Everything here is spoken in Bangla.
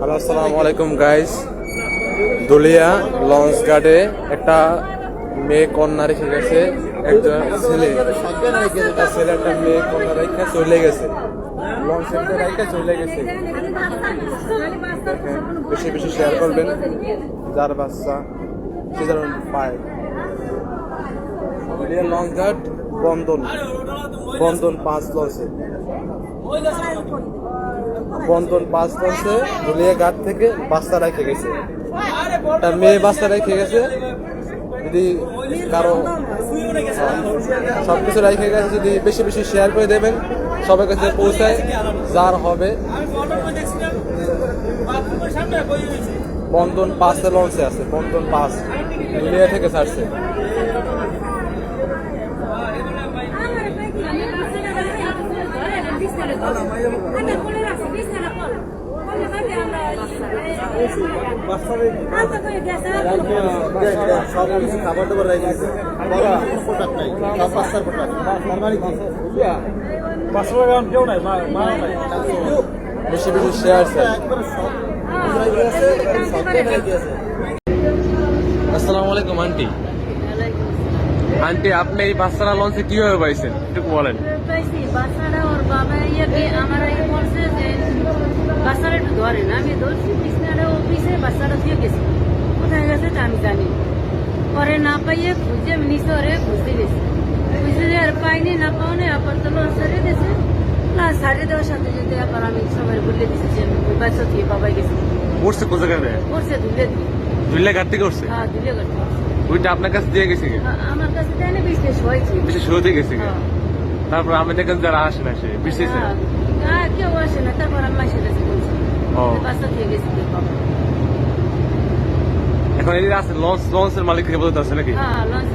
হ্যালো, আসসালামু আলাইকুম গাইস। দুলিয়া লঞ্চ ঘাটে একটা মেয়ে কন্যা রেখে গেছে, একজন ছেলে একটা মেয়ে কন্যা রেখে চলে গেছে, লঞ্চ রেখে চলে গেছে। দেখেন, বেশি বেশি শেয়ার করবেন, যার বাচ্চা সে যেন পায়। দুলিয়া লঞ্চ ঘাট বন্ধন 5 লঞ্চে, বন্ধন 5 লঞ্চে দুলিয়া ঘাট থেকে বাচ্চা রেখে গেছে, একটা মেয়ে বাচ্চা রেখে গেছে। যদি কারো সবকিছু রেখে গেছে, যদি বেশি বেশি শেয়ার করে দেবেন, সবার কাছে পৌঁছায়, যার হবে। বন্ধন 5 লঞ্চে আছে, বন্ধন 5 দুলিয়া থেকে ছাড়ছে। সব কিছু খাবার দাবার রেখে গেছে, প্রোডাক্ট নাই, সব বাচ্চার প্রোডাক্ট। বেশি বেশি শেয়ার চাই। আসসালামু আলাইকুম আন্টি। আন্টি, আপনি এই বাচ্চারা লঞ্চে কিভাবে পাইছেন একটু বলেন। বাচ্চারা ওর বাবা আমার বলছে যে বাচ্চারা একটু ধরে না, আমি ধরছি বিছনাটা অফিসে, বাচ্চাটা দিয়ে গেছি, কোথায় গেছে তা আমি জানি। পরে না পাইয়ে খুঁজে আমি নিচে ওরে খুঁজতে গেছি, খুঁজে আর পাইনি, না পাওনি। আবার তো লঞ্চ ছাড়িয়ে দিয়েছে, না ছাড়িয়ে দেওয়ার সাথে সাথে আবার আমি সবাই বলে দিচ্ছি যে ওই বাচ্চা দিয়ে বাবাই গেছে। পড়ছে কোথা থেকে? করছে ধুলে দিয়ে। দুলিয়া ঘাট থেকে করছে? হ্যাঁ, ধুলে করছে। ওইটা আপনার কাছে দিয়ে গেছে? আমার কাছে তাই না, বিশেষ হয়েছে, বিশেষ হতে গেছে। তারপর আমি দেখেন যারা আসে না, সে বিশেষ কেউ আসে না। তারপর আমি মাসের কাছে বলছি বাচ্চা দিয়ে গেছি। এখন এই আছে লঞ্চের মালিক থেকে বলতে আছে নাকি? হ্যাঁ, লঞ্চ